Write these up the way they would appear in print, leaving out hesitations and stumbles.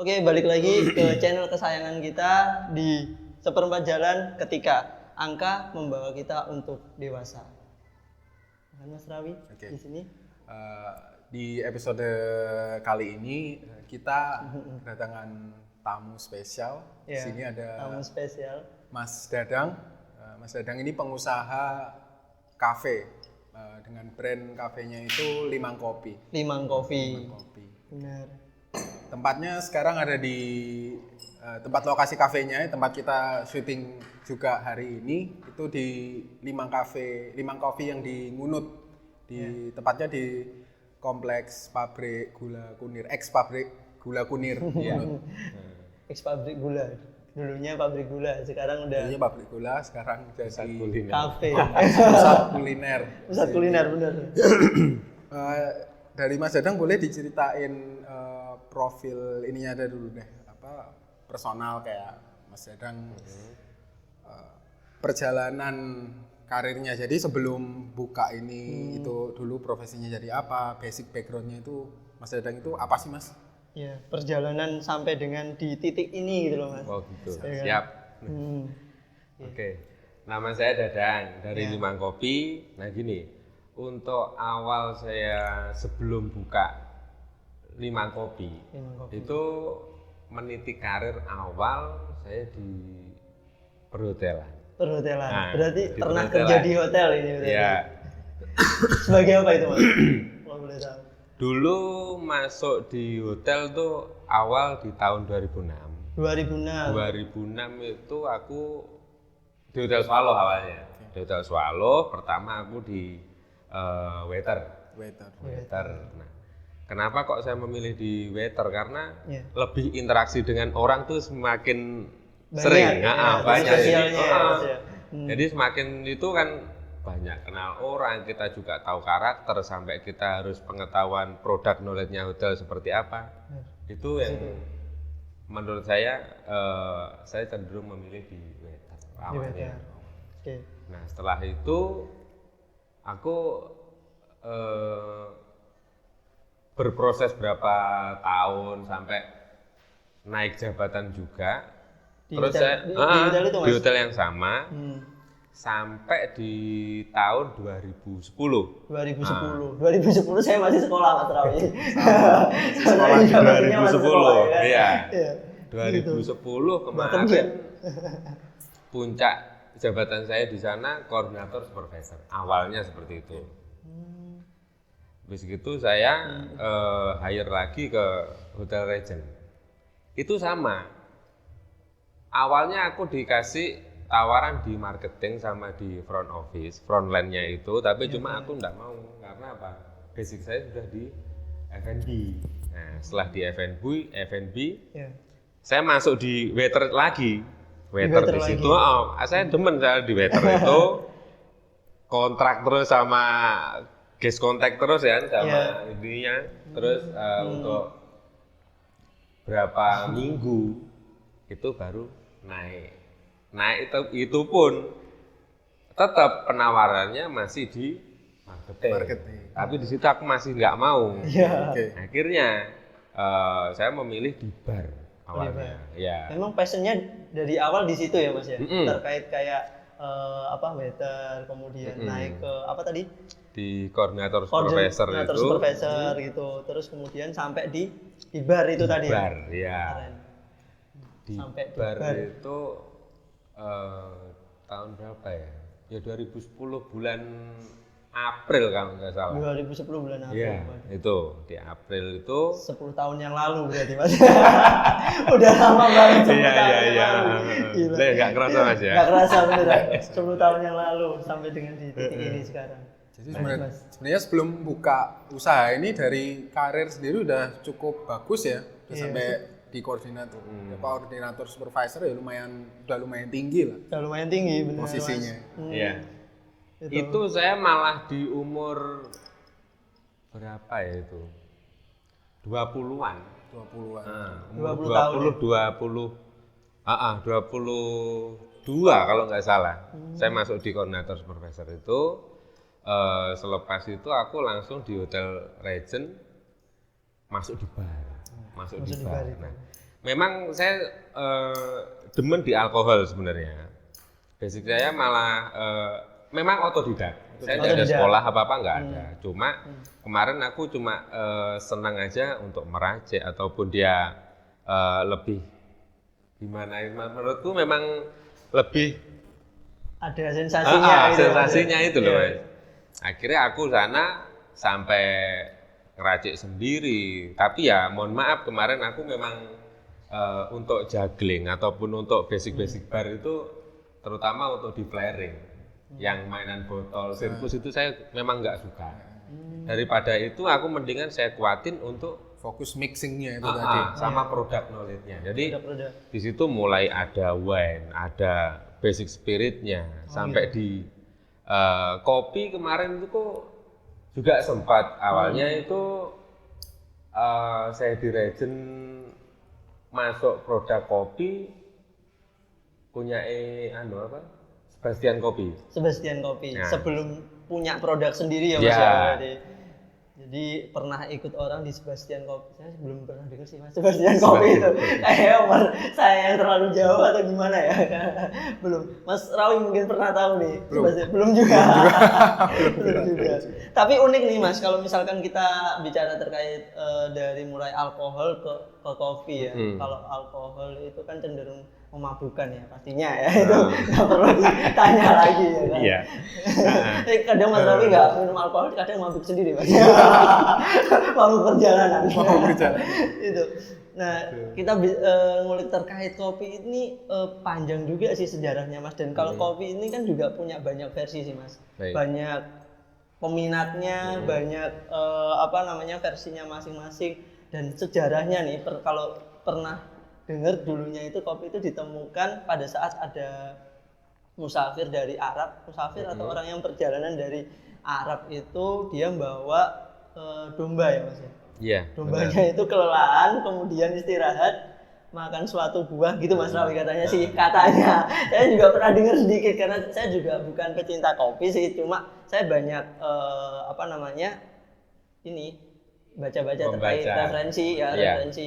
Oke, balik lagi ke channel kesayangan kita di Seperempat Jalan ketika angka membawa kita untuk dewasa. Mas Rawi, di sini. Di episode kali ini kita kedatangan tamu spesial. Di sini ada tamu spesial. Mas Dadang. Mas Dadang ini pengusaha kafe dengan brand kafenya itu Limang Kopi. Limang Kopi. Benar. Tempatnya sekarang ada di tempat lokasi kafenya, tempat kita syuting juga hari ini itu di Limang Kopi yang di Ngunut. Tepatnya di kompleks pabrik gula Kunir, ex pabrik gula Kunir. Ex pabrik gula. Dulunya pabrik gula, sekarang udah pabrik gula, sekarang jadi kuliner. Kafe. Pusat kuliner. Pusat kuliner, benar. Dari Mas Dadang boleh diceritain profil ininya ada dulu deh, personal kayak Mas Dadang, perjalanan karirnya. Jadi sebelum buka ini itu dulu profesinya jadi apa, basic backgroundnya itu Mas Dadang itu apa sih Mas? Ya, perjalanan sampai dengan di titik ini gitu loh Mas. Oh gitu, siap. Oke, nama saya Dadang dari Limang Kopi. Nah gini, untuk awal saya sebelum buka Limang Kopi, itu meniti karir awal saya di perhotelan. Nah, berarti pernah kerja di hotel ini berarti? Ya. Sebagai apa itu Mas? Kalau boleh tahu. Dulu masuk di hotel tuh awal di tahun 2006. 2006 itu aku di Hotel Swallow awalnya. Di Hotel Swallow pertama aku di waiter. Nah, kenapa kok saya memilih di waiter? Karena lebih interaksi dengan orang tuh semakin sering, banyak. Jadi semakin itu kan banyak kenal orang, kita juga tahu karakter, sampai kita harus pengetahuan produk knowledge-nya hotel seperti apa. Itu yang menurut saya cenderung memilih di waiter awalnya. Nah setelah itu aku berproses berapa tahun sampai naik jabatan juga. Terus saya di hotel yang sama sampai di tahun 2010. 2010 saya masih sekolah Mas Rawi. Sekolah di 2010. Iya. 2010 kemarin puncak jabatan saya di sana koordinator supervisor. Awalnya seperti itu. Habis itu saya hire lagi ke Hotel Regent. Itu sama. Awalnya aku dikasih tawaran di marketing sama di front office, front line-nya itu, tapi cuma aku enggak mau. Karena apa? Basic saya sudah di F&B. Nah, setelah di F&B, saya masuk di waiter lagi. Waiter di situ, saya demen saya di waiter itu. Kontrak terus sama guest contact terus ya, sama ininya. Terus untuk berapa minggu itu baru naik. Nah itu pun tetap penawarannya masih di marketing. Tapi di situ aku masih nggak mau. Akhirnya saya memilih di bar awalnya. Memang passionnya dari awal di situ ya Mas ya. Terkait kayak waiter, kemudian naik ke apa tadi? Di koordinator supervisor gitu. Terus kemudian sampai di bar itu tadi. Bar ya. Di sampai bar itu tahun berapa ya? Ya 2010 bulan April kalau nggak salah. 2010 bulan April. Iya, itu di April itu 10 tahun yang lalu berarti Mas. Udah lama banget 10 tahun. Iya. Nggak kerasa Mas ya? Nggak kerasa beneran. 10 tahun yang lalu sampai dengan di titik ini sekarang. Jadi sebenarnya sebelum buka usaha ini dari karir sendiri udah cukup bagus ya. Udah sampai di koordinator supervisor ya udah lumayan tinggi lah. Udah lumayan tinggi benar posisinya. Iya. Itu saya malah di umur berapa ya itu? 20-an. 22 kalau nggak salah. Saya masuk di koordinator supervisor itu. Selepas itu aku langsung di Hotel Regent masuk di bar. Nah, Memang saya demen di alkohol sebenarnya. Basic saya malah memang otodidak. Saya nggak ada sekolah apa-apa, nggak ada. Cuma kemarin aku cuma senang aja untuk meracik ataupun dia lebih gimana? Menurutku memang lebih ada sensasinya. Sensasinya itu loh, Mas. Akhirnya aku sana sampai ngeracik sendiri. Tapi ya mohon maaf kemarin aku memang untuk juggling ataupun untuk basic bar itu terutama untuk di flaring, yang mainan botol sirkus itu saya memang nggak suka. Daripada itu aku mendingan saya kuatin untuk fokus mixingnya itu tadi sama produk knowledge-nya. Jadi di situ mulai ada wine, ada basic spiritnya, sampai di kopi kemarin itu kok juga sempat awalnya itu saya di Regen masuk produk kopi punya Sebastian Kopi. Nah. Sebelum punya produk sendiri ya Mas ya. Jadi pernah ikut orang di Sebastian Kopi. Saya belum pernah dengar sih Mas Sebastian Kopi itu. Umur saya yang terlalu jauh atau gimana ya? Belum. Mas Rawi mungkin pernah tahu nih. Belum juga. Belum juga. Tapi unik nih Mas, kalau misalkan kita bicara terkait dari mulai alkohol ke kopi ya. Kalau alkohol itu kan cenderung memabukkan ya pastinya ya, itu nggak perlu ditanya lagi ya kan. Iya. Kadang Mas Rawi nggak minum alkohol, kadang mabuk sendiri Mas. Mabuk perjalanan. Itu. Nah kita ngulik terkait kopi ini panjang juga sih sejarahnya Mas, dan kalau kopi ini kan juga punya banyak versi sih Mas. Banyak peminatnya, banyak versinya masing-masing, dan sejarahnya nih kalau pernah dengar dulunya itu kopi itu ditemukan pada saat ada musafir dari Arab, atau orang yang perjalanan dari Arab itu dia membawa domba ya Mas ya. Iya. Dombanya itu kelelahan, kemudian istirahat, makan suatu buah gitu Mas Rawi katanya sih, katanya. Saya juga pernah dengar sedikit karena saya juga bukan pecinta kopi sih, cuma saya banyak baca-baca terkait referensi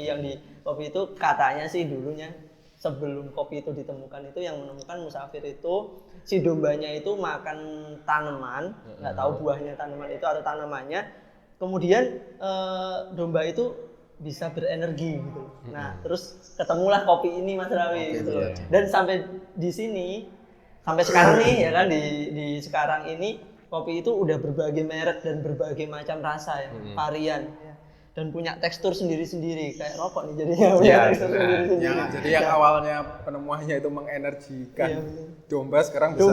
yang di kopi itu. Katanya sih dulunya sebelum kopi itu ditemukan itu yang menemukan musafir itu si dombanya itu makan tanaman, nggak tahu buahnya tanaman itu atau tanamannya, kemudian domba itu bisa berenergi gitu. Nah terus ketemulah kopi ini Mas Rawi gitu. Dan sampai di sini sampai sekarang nih ya kan, di sekarang ini kopi itu udah berbagai merek dan berbagai macam rasa ya, varian ya. Dan punya tekstur sendiri-sendiri, kayak rokok nih jadinya. Tekstur sendiri-sendiri. Jadi yang awalnya penemuannya itu mengenergikan domba, sekarang bisa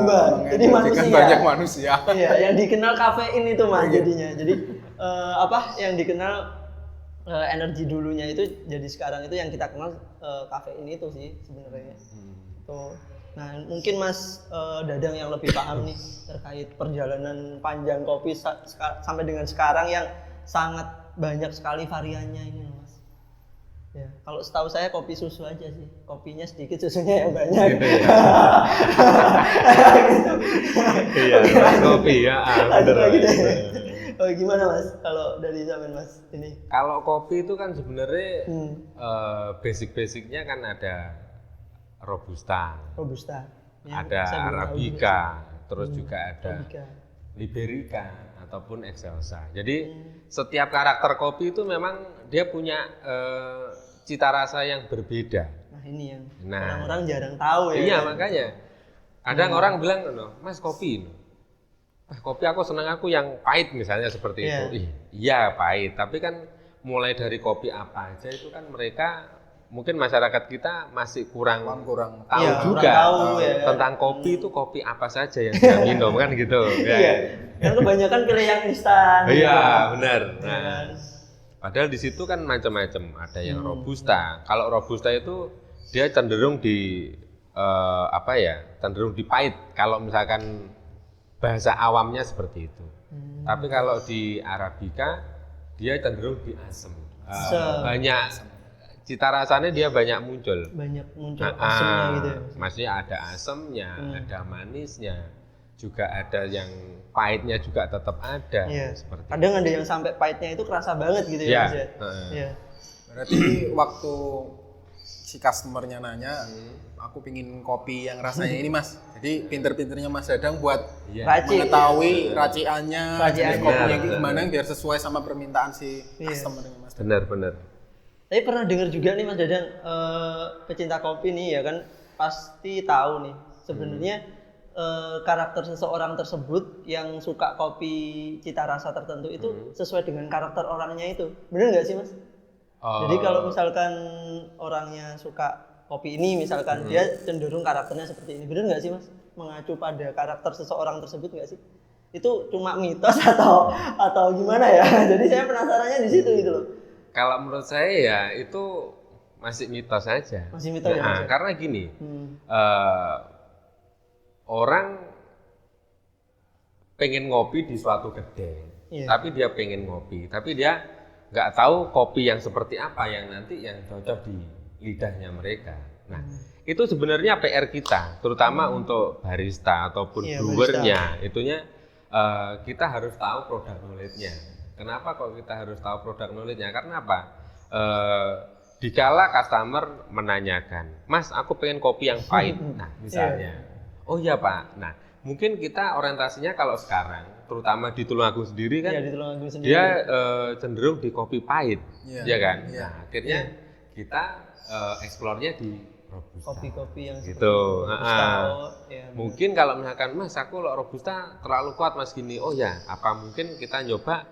jadi mengenergikan banyak manusia. Iya, yang dikenal kafein itu Mas jadinya. Jadi yang dikenal energi dulunya itu jadi sekarang itu yang kita kenal kafein itu sih sebenarnya. Tuh. Nah, mungkin Mas Dadang yang lebih paham nih terkait perjalanan panjang kopi sampai dengan sekarang yang sangat banyak sekali variannya ini Mas. Ya, kalau setahu saya kopi susu aja sih. Kopinya sedikit, susunya yang banyak. Gitu ya. Iya, kopi ya. Gimana Mas kalau dari zaman Mas ini? Kalau kopi itu kan sebenarnya basic-basicnya kan ada Robusta, ada Arabica, terus juga ada Liberica ataupun Excelsa. Jadi setiap karakter kopi itu memang dia punya cita rasa yang berbeda. Nah ini yang orang-orang jarang tahu ya. Iya makanya. Kadang orang bilang, Mas kopi, kopi aku senang aku yang pahit misalnya seperti itu. Iya pahit, tapi kan mulai dari kopi apa aja itu kan mereka mungkin masyarakat kita masih kurang tahu juga tentang kopi itu kopi apa saja yang dia minum kan gitu. Kan kebanyakan pilih yang instan. Iya benar. Nah, padahal di situ kan macam-macam. Ada yang Robusta. Kalau Robusta itu dia cenderung cenderung di pahit. Kalau misalkan bahasa awamnya seperti itu. Tapi kalau di Arabica dia cenderung di asam. Banyak cita rasanya dia banyak muncul asamnya gitu ya. Maksudnya ada asamnya, ada manisnya, juga ada yang pahitnya juga tetap ada. Seperti kadang ada yang sampai pahitnya itu kerasa banget gitu ya Mas ya. Berarti waktu si customernya nanya, aku pingin kopi yang rasanya ini Mas. Jadi pinter-pinternya Mas Dadang buat mengetahui raciannya, jenis kopinya gimana biar sesuai sama permintaan si customernya Mas Dadang. Benar. Tapi pernah dengar juga nih Mas Dadang, pecinta kopi nih ya kan pasti tahu nih sebenarnya karakter seseorang tersebut yang suka kopi cita rasa tertentu itu sesuai dengan karakter orangnya itu. Bener nggak sih Mas? Jadi kalau misalkan orangnya suka kopi ini misalkan dia cenderung karakternya seperti ini. Bener nggak sih Mas? Mengacu pada karakter seseorang tersebut nggak sih? Itu cuma mitos atau gimana ya? Jadi saya penasarannya di situ gitu loh. Kalau menurut saya ya itu masih mitos saja. Masih mitos ya Mas? Karena gini, orang pengen ngopi di suatu kedai, tapi dia pengen ngopi, tapi dia nggak tahu kopi yang seperti apa yang nanti yang cocok di lidahnya mereka. Nah, itu sebenarnya PR kita, terutama untuk barista ataupun brewernya, itunya kita harus tahu produk knowledge-nya. Kenapa kok kita harus tahu produk knowledge-nya? Karena apa? Dikala customer menanyakan, Mas, aku pengen kopi yang pahit. Nah, misalnya. Oh iya Pak. Nah, mungkin kita orientasinya kalau sekarang, terutama di Tulungagung sendiri kan, dia cenderung di kopi pahit, ya kan? Nah, akhirnya kita eksplornya di Robusta. Kopi-kopi yang gitu. Mungkin kalau misalkan Mas, aku Robusta terlalu kuat Mas gini. Oh ya, apa mungkin kita nyoba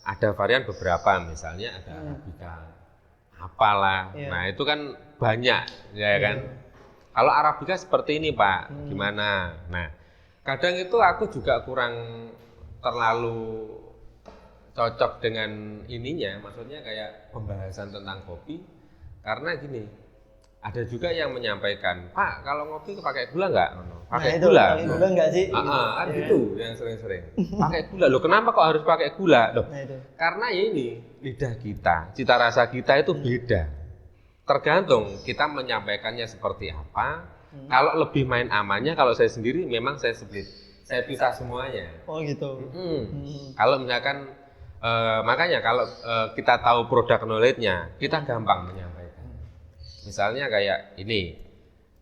ada varian beberapa, misalnya ada Arabica, apalah. Nah, itu kan banyak, ya kan? Kalau Arabica seperti ini Pak, gimana? Nah, kadang itu aku juga kurang terlalu cocok dengan ininya, maksudnya kayak pembahasan tentang kopi. Karena gini, ada juga yang menyampaikan, Pak, kalau ngopi itu pakai gula nggak? Pakai gula. Pakai gula nggak sih? Kan gitu yang sering-sering. Pakai gula, loh kenapa kok harus pakai gula? Loh, karena ya ini, lidah kita, cita rasa kita itu beda. Tergantung kita menyampaikannya seperti apa. Kalau lebih main amannya, kalau saya sendiri memang saya split, saya pisah semuanya. Oh gitu. Kalau misalkan makanya kalau kita tahu produk knowledge-nya, kita gampang menyampaikan. Misalnya kayak ini,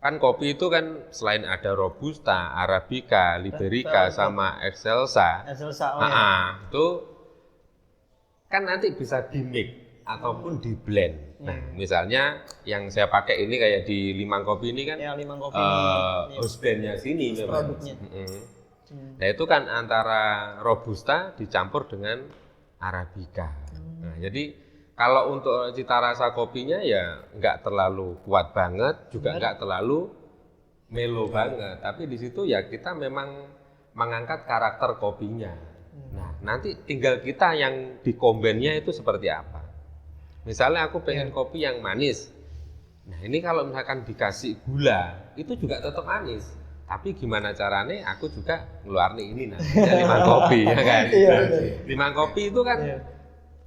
kan kopi itu kan selain ada Robusta, Arabica, Liberica, sama Excelsa. Itu kan nanti bisa di-mix ataupun di-blend. Nah, misalnya yang saya pakai ini kayak di Limang Kopi ini kan, house blend-nya sini memang. Nah, itu kan antara Robusta dicampur dengan Arabica. Nah, jadi kalau untuk cita rasa kopinya ya nggak terlalu kuat banget, juga nggak terlalu melo banget. Tapi di situ ya kita memang mengangkat karakter kopinya. Nah, nanti tinggal kita yang di kombinnya itu seperti apa. Misalnya aku pengen kopi yang manis. Nah, ini kalau misalkan dikasih gula, itu juga tetap manis. Tapi gimana caranya aku juga ngeluarin ini namanya Limang Kopi, ya kan? Limang Kopi itu kan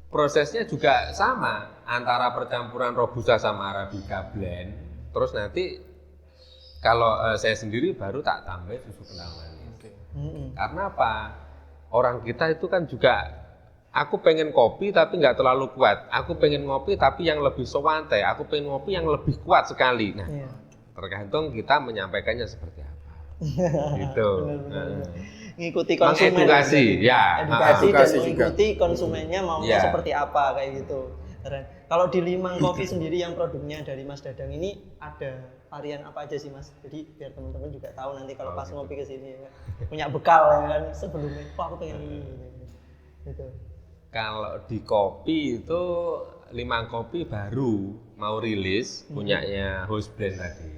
prosesnya juga sama antara percampuran Robusta sama Arabica blend. Terus nanti kalau saya sendiri baru tak tambah susu kental manis. Karena apa? Orang kita itu kan juga aku pengen kopi tapi nggak terlalu kuat. Aku pengen ngopi tapi yang lebih soante. Aku pengen ngopi yang lebih kuat sekali. Nah, tergantung kita menyampaikannya seperti apa. Gitu. Ngikuti konsumen. Edukasi, edukasi dan mengikuti konsumennya maunya seperti apa kayak gitu. Kalau di Limang Kopi sendiri yang produknya dari Mas Dadang ini ada varian apa aja sih Mas? Jadi biar teman-teman juga tahu nanti kalau pas ngopi ke sini ya, punya bekal ya kan sebelumnya. Wah, aku pengen ini. Gitu. Kalau di kopi itu Limang Kopi baru mau rilis punyanya house blend tadi,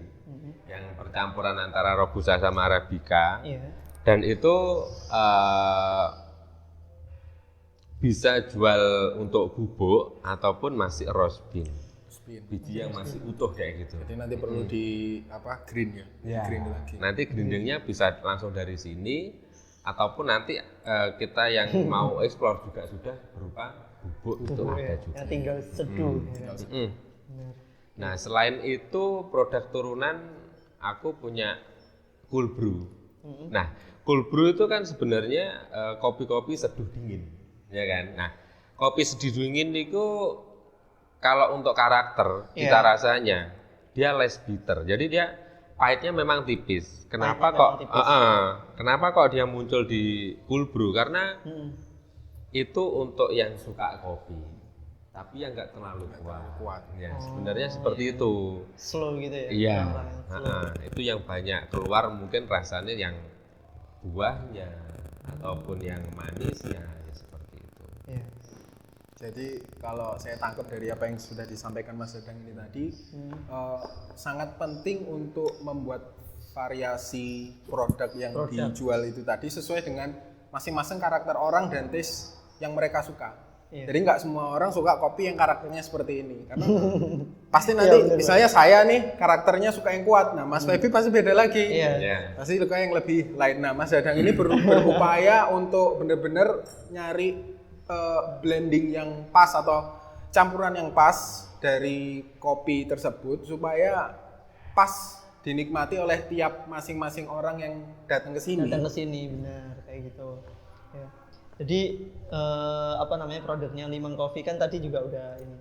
yang percampuran antara Robusta sama Arabica, dan itu bisa jual untuk bubuk ataupun masih roast bean, biji yang masih utuh kayak gitu. Jadi nanti perlu di green green lagi. Nanti grindingnya bisa langsung dari sini. Ataupun nanti kita yang mau eksplor juga sudah berupa bubuk itu ada juga. Ya, tinggal seduh. Nah, selain itu produk turunan aku punya cold brew. Nah, cold brew itu kan sebenarnya kopi-kopi seduh dingin, ya kan? Nah, kopi seduh dingin itu kalau untuk karakter cita rasanya dia less bitter. Jadi dia pahitnya memang tipis. Kenapa Pahitnya kok? memang tipis. Kenapa kok dia muncul di cold brew? Karena itu untuk yang suka kopi, tapi yang nggak terlalu kuat. Ya, sebenarnya seperti itu. Slow gitu ya. Iya. Orang yang slow. Itu yang banyak keluar mungkin rasanya yang buahnya ataupun yang manisnya ya seperti itu. Iya. Jadi kalau saya tangkap dari apa yang sudah disampaikan Mas Dadang ini tadi, sangat penting untuk membuat variasi produk yang dijual itu tadi sesuai dengan masing-masing karakter orang dan taste yang mereka suka. Iya. Jadi nggak semua orang suka kopi yang karakternya seperti ini, karena pasti nanti misalnya saya nih karakternya suka yang kuat, nah Mas Feby pasti beda lagi. Iya. Pasti suka yang lebih light. Nah Mas Dadang ini berupaya untuk benar-benar nyari blending yang pas atau campuran yang pas dari kopi tersebut supaya pas dinikmati oleh tiap masing-masing orang yang datang ke sini. Datang ke sini, benar kayak gitu. Ya. Jadi produknya Limang Coffee kan tadi juga udah ini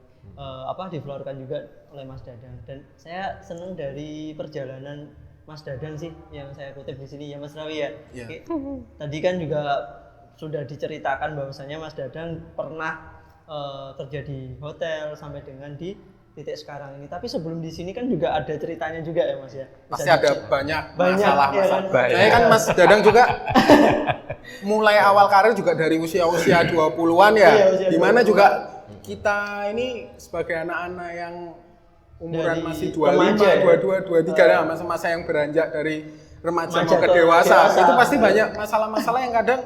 diflorkan juga oleh Mas Dadang, dan saya seneng dari perjalanan Mas Dadang sih yang saya kutip di sini ya Mas Rawi ya. Yeah. Tadi kan juga sudah diceritakan bahwasanya Mas Dadang pernah kerja di hotel sampai dengan di titik sekarang ini. Tapi sebelum di sini kan juga ada ceritanya juga ya Mas ya. Pasti ada banyak masalah. Ya kan? Saya kan Mas Dadang juga mulai awal karir juga dari usia 20-an ya. Iya, dimana juga kita ini sebagai anak-anak yang umuran Dari masih 25, 22, 23 nah, masa-masa yang beranjak dari remaja mau ke dewasa. Itu pasti banyak masalah-masalah yang kadang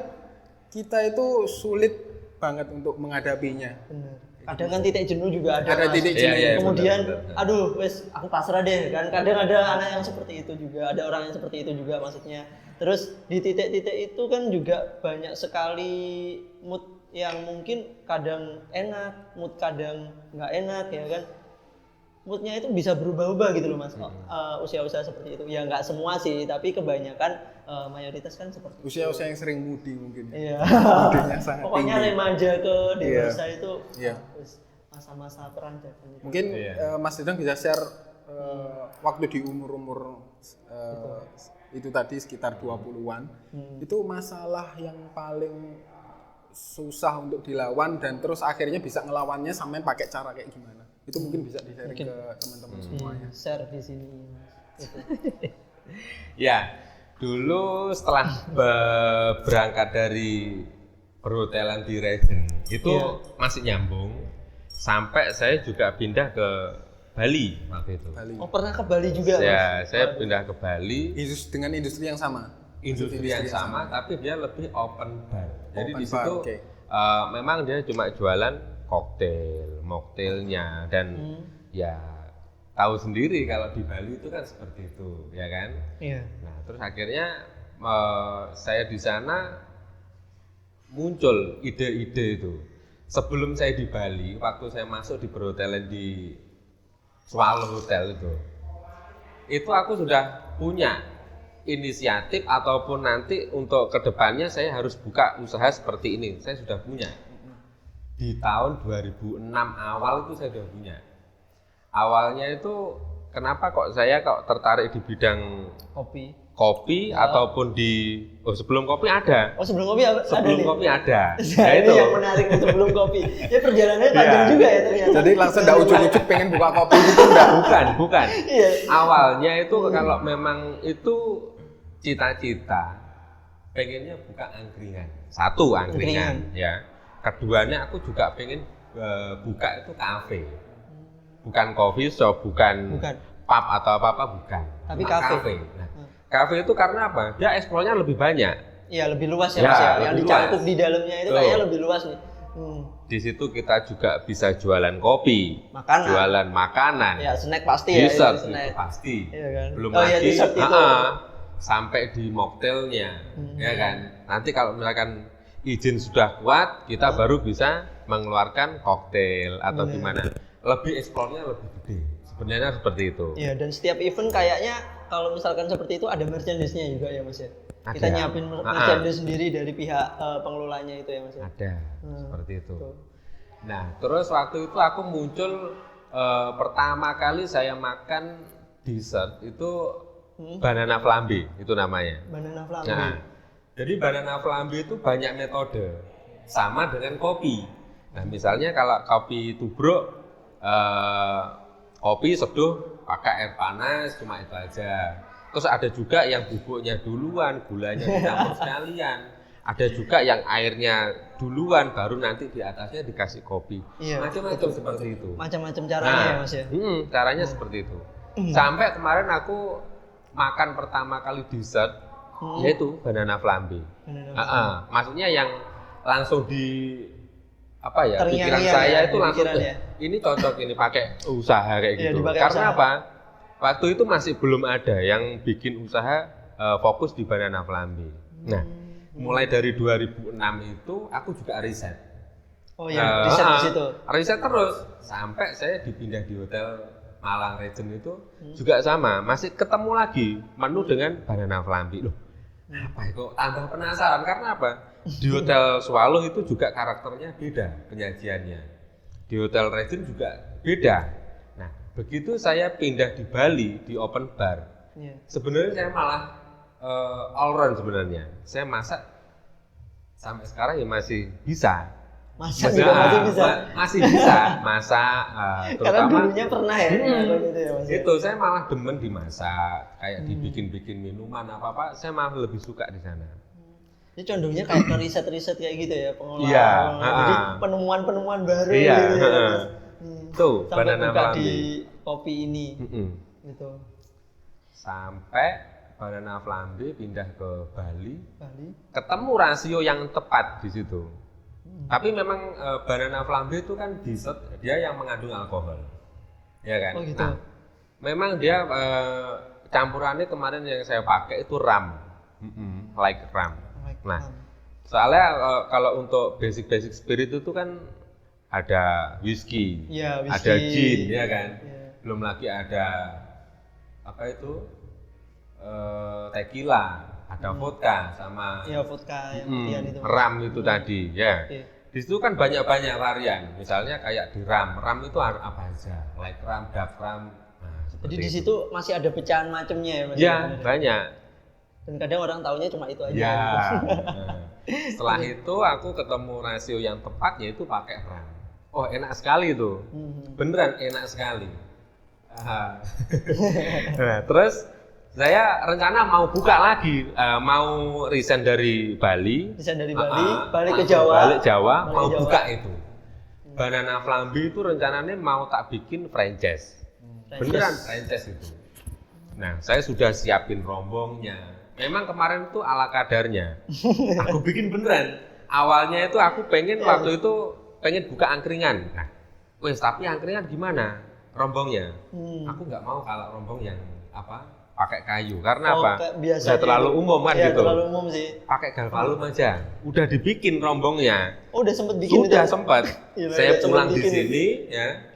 kita itu sulit banget untuk menghadapinya. Benar. Kadang kan titik jenuh juga ada. Ada Mas. titik jenuh. Iya, Kemudian, benar. aduh, wes aku pasrah deh kan. Kadang ada anak yang seperti itu juga, ada orang yang seperti itu juga maksudnya. Terus di titik-titik itu kan juga banyak sekali mood yang mungkin kadang enak, mood kadang nggak enak ya kan. Moodnya itu bisa berubah-ubah gitu loh Mas. Usia-usia seperti itu. Ya nggak semua sih, tapi kebanyakan mayoritas kan seperti itu. Usia-usia yang sering mudi mungkin. Iya. Mudinya sangat Pokoknya tinggi. remaja ke dewasa itu Iya. masa-masa perancakan itu. Mungkin Mas Dadang bisa share waktu di umur-umur itu tadi sekitar 20-an. Itu masalah yang paling susah untuk dilawan dan terus akhirnya bisa ngelawannya sampai pakai cara kayak gimana. Itu mungkin bisa di-sharing ke teman-teman semuanya. Share di sini Mas. Gitu. Ya, dulu setelah berangkat dari perhotelan di Regen itu masih nyambung sampai saya juga pindah ke Bali waktu itu. Bali. Oh, pernah ke Bali juga Ya, Mas? saya pindah ke Bali. Dengan industri yang sama. Industri yang sama, tapi dia lebih open bar. Jadi Open di bar, situ oke. memang dia cuma jualan koktail, mocktailnya, dan ya tahu sendiri kalau di Bali itu kan seperti itu, ya kan? Iya. Nah, terus akhirnya saya di sana muncul ide-ide itu. Sebelum saya di Bali, waktu saya masuk di perhotelan di Swallow Hotel itu aku sudah punya inisiatif ataupun nanti untuk kedepannya saya harus buka usaha seperti ini. Saya sudah punya. Di tahun 2006 awal itu saya sudah punya. Awalnya itu kenapa kok saya tertarik di bidang kopi ataupun di sebelum kopi ada. Oh, sebelum kopi ada. Sebelum kopi ada. Nah, itu yang menarik sebelum kopi. Ya perjalanannya panjang juga ya ternyata. Jadi langsung enggak ujuk-ujuk pengen buka kopi gitu enggak? Bukan. Iya. Awalnya itu kalau memang itu cita-cita pengennya buka angkringan. Satu angkringan ya. Keduanya aku juga pengen buka itu kafe. Bukan coffee shop, bukan pub atau apa-apa, bukan. Tapi kafe. Nah, kafe itu karena apa? Dia eksplornya lebih banyak. Iya, lebih luas ya Mas ya. Yang dicakup di dalamnya itu kayaknya lebih luas nih. Di situ kita juga bisa jualan kopi, jualan makanan. Ya, snack pasti ya. Dessert itu pasti. Iya kan? Belum lagi dessert itu. Sampai di mocktailnya, ya kan. Nanti kalau misalkan izin sudah kuat, kita baru bisa mengeluarkan koktail atau gimana. Lebih eksplornya lebih gede. Sebenarnya seperti itu. Iya, dan setiap event kayaknya kalau misalkan seperti itu ada merchandise-nya juga ya Mas ya. Kita nyiapin merchandise sendiri dari pihak pengelolanya itu ya Mas ya. Ada, seperti itu. Nah, terus waktu itu aku muncul pertama kali saya makan dessert itu banana flambe itu namanya. Banana flambe. Nah, jadi banana flambe itu banyak metode, sama dengan kopi. Nah, misalnya kalau kopi tubruk, kopi seduh pakai air panas, cuma itu aja. Terus ada juga yang bubuknya duluan, gulanya dicampur sekalian. Ada juga yang airnya duluan, baru nanti di atasnya dikasih kopi. Iya, Macam-macam seperti itu. Macam-macam caranya ya Mas ya. Caranya seperti itu. Sampai kemarin aku makan pertama kali dessert, yaitu banana flambe. Maksudnya yang langsung di pikiran saya itu langsung ini cocok ini pakai usaha kayak gitu. Karena apa? Waktu itu masih belum ada yang bikin usaha fokus di banana flambe. Nah, mulai dari 2006 itu aku juga riset. Oh iya, riset di situ. Riset terus sampai saya dipindah di hotel Malang Regent itu juga sama, masih ketemu lagi menu dengan banana flambe. Loh, apa itu? Tambah penasaran karena apa? Di Hotel Swallow itu juga karakternya beda penyajiannya. Di Hotel Regent juga beda. Nah, begitu saya pindah di Bali di open bar, sebenarnya saya malah all round sebenarnya. Saya masak sampai sekarang ya masih bisa. Masih bisa. Masih bisa masak, Karena terutama dulunya pernah ya. Gitu ya, Mas. Itu saya malah demen dimasak, kayak dibikin-bikin minuman apa-apa, saya malah lebih suka di sana. Ini condongnya kayak ke riset-riset kayak gitu ya, pengolahan. Iya, Jadi penemuan-penemuan baru iya, gitu ya. Tuh, Sampai banana buka flambe. di kopi ini. Gitu. Sampai banana flambe pindah ke Bali. Ketemu rasio yang tepat di situ. Tapi memang banana flambe itu kan dessert, dia yang mengandung alkohol. Ya kan? Oh gitu. Nah, memang dia campurannya kemarin yang saya pakai itu rum. Like rum. Nah, soalnya kalau untuk basic spirit itu kan ada whisky, ada gin, ya kan? Belum lagi ada apa itu tequila, ada vodka sama vodka yang itu. rum itu tadi, ya. Di situ kan banyak varian. Misalnya kayak di rum itu apa aja? Light rum, dark rum. Nah, jadi di situ masih ada pecahan macamnya ya, Mas? Ya, banyak. Dan kadang orang taunya cuma itu aja. Ya. Setelah itu aku ketemu rasio yang tepat yaitu pakai rum. Oh, enak sekali itu. Beneran enak sekali. Nah, terus saya rencana mau buka lagi, mau resign dari Bali. Balik ke Jawa. Balik Jawa, mau buka itu. Banana flambe itu rencananya mau tak bikin franchise. Beneran franchise itu. Nah, saya sudah siapin rombongnya. Memang kemarin itu ala kadarnya. Aku bikin beneran. Awalnya itu aku pengen waktu itu pengen buka angkringan. Nah, tapi angkringan gimana? Rombongnya. Aku nggak mau kalau rombong yang pakai kayu. Karena udah terlalu umum kan gitu. Terlalu umum sih. Pakai galvalum aja. Udah dibikin rombongnya. Oh, udah sempet bikin Sudah itu? sempat. Saya pulang di sini ya.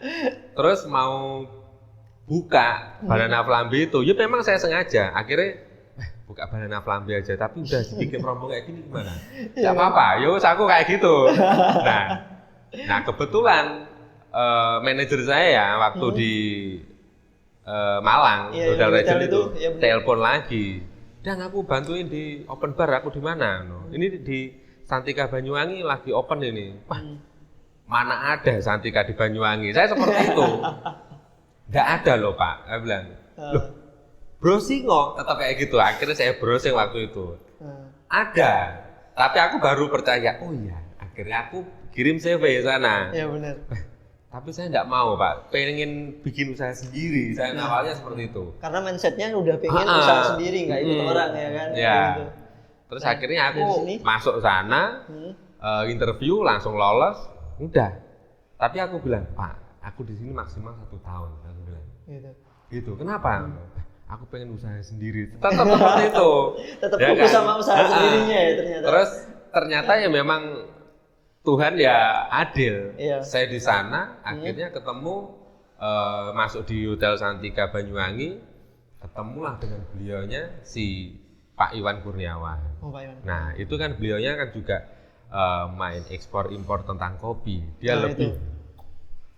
Terus mau buka banana flambe itu. Ya memang saya sengaja. Akhirnya buka banana flambe aja, tapi udah dibikin rombong kayak gini gimana? Gak apa-apa, yuk aku kayak gitu. Nah kebetulan manajer saya ya waktu di Malang, Hotel Regent itu telepon lagi. Dan aku bantuin di open bar, aku di mana? Ini di Santika Banyuwangi lagi open ini. Wah, mana ada Santika di Banyuwangi? Saya seperti itu. Nggak ada loh Pak, saya bilang. Loh, browsing kok, tetap kayak gitu. Akhirnya saya browsing waktu itu. Ada, tapi aku baru percaya. Oh iya, akhirnya aku kirim CV sana. Iya benar. Tapi saya nggak mau Pak, pengen bikin usaha sendiri. Saya awalnya seperti itu. Karena mindsetnya udah pengen usaha sendiri, nggak ikut orang ya kan. Ya. Gitu. Terus akhirnya aku masuk sana, interview langsung lolos, udah. Tapi aku bilang Pak, aku di sini maksimal 1 tahun. Aku bilang. Gitu. Kenapa? Aku pengen usaha sendiri. Tetap seperti itu. Tetap ya fokus kan? Sama usaha sendirinya ya ternyata. Terus ternyata ya memang Tuhan ya adil. Iya. Saya di sana akhirnya ketemu masuk di Hotel Santika Banyuwangi, ketemulah dengan beliaunya si Pak Iwan Kurniawan. Oh, Pak Iwan. Nah, itu kan beliaunya kan juga main ekspor impor tentang kopi. Dia lebih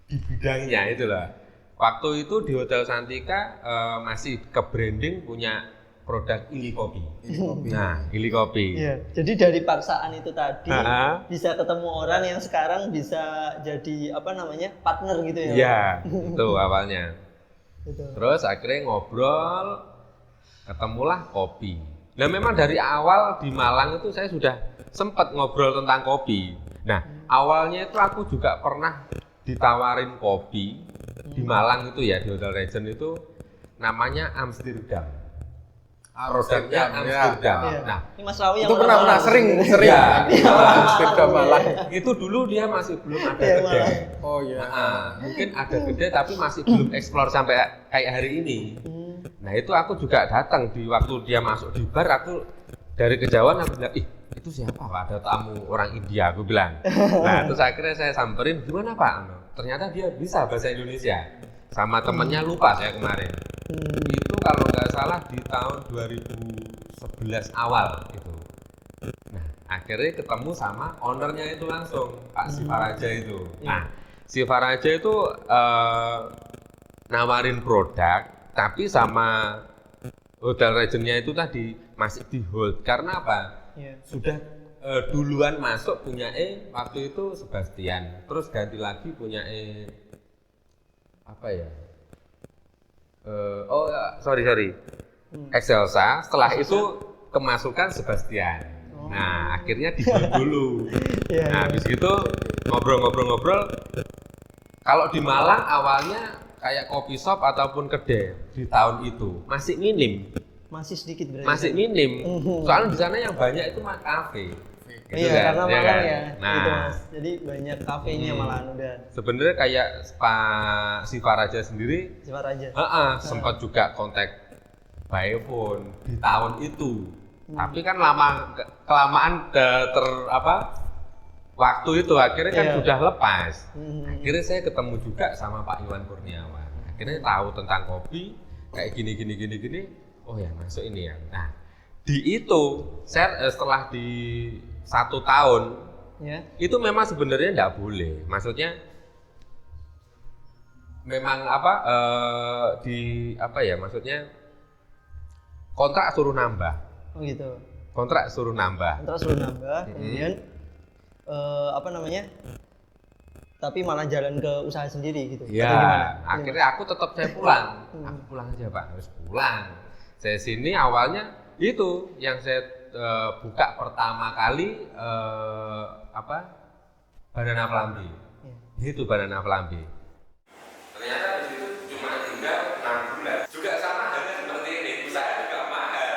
di bidangnya itulah. Waktu itu di Hotel Santika masih ke branding punya produk Ili Kopi. Nah, Ili Kopi. Iya. Jadi dari paksaan itu tadi bisa ketemu orang yang sekarang bisa jadi apa namanya partner gitu ya? Iya, itu awalnya. Gitu. Terus akhirnya ngobrol, ketemulah kopi. Nah memang dari awal di Malang itu saya sudah sempat ngobrol tentang kopi. Nah awalnya itu aku juga pernah ditawarin kopi di Malang itu ya, di Hotel Regent itu namanya Amsterdam. Produknya Amsterdam. Iya. Nah Ini Mas Rawi yang itu pernah sering ya, Amsterdam Malang. itu dulu dia masih belum ada Iya, kedai. Malang. Oh iya. Mungkin ada kedai tapi masih belum eksplor sampai kayak hari ini. Nah itu aku juga datang di waktu dia masuk di bar, aku dari kejauhan aku bilang, ih itu siapa Pak? Ada tamu orang India, aku bilang. Nah terus akhirnya saya samperin, gimana Pak? Ternyata dia bisa bahasa Indonesia. Sama temennya lupa saya kemarin. Itu kalau nggak salah di tahun 2011 awal itu. Nah akhirnya ketemu sama ownernya itu langsung, Pak Sifaraja itu. Nah Sifaraja itu nawarin produk, tapi sama Hotel Regent-nya itu tadi masih di hold. Karena apa? Iya. Sudah duluan masuk punya waktu itu Sebastian, terus ganti lagi punya apa ya? Sorry. Excelsa. Setelah itu kemasukan Sebastian. Nah akhirnya di hold dulu. Iya, Nah habis itu ngobrol. Kalau di Malang awalnya kayak kopi shop ataupun kedai di tahun itu masih minim. Masih sedikit berarti. Masih minim. Soalnya di sana yang banyak itu mah kafe. Gitu Iya, karena Malang kan? ya. Nah, Gitu, Mas. Jadi banyak kafenya malahan udah. sebenarnya kayak Pak Sifaraja sendiri, Sifaraja. sempat juga kontak by phone di tahun itu. Tapi kan kelamaan waktu itu akhirnya kan sudah lepas. Akhirnya saya ketemu juga sama Pak Iwan Kurniawan. Akhirnya tahu tentang kopi kayak gini. Oh ya masuk ini ya. Nah di itu saya setelah di 1 tahun itu memang sebenarnya nggak boleh. Maksudnya memang maksudnya kontrak suruh nambah. Oh gitu. Kontrak suruh nambah. Kemudian tapi malah jalan ke usaha sendiri gitu. Ya, atau gimana? akhirnya aku tetap saya pulang. Aku pulang aja Pak, harus pulang. Saya sini awalnya itu yang saya buka pertama kali Banana Flambe. Itu Banana Flambe.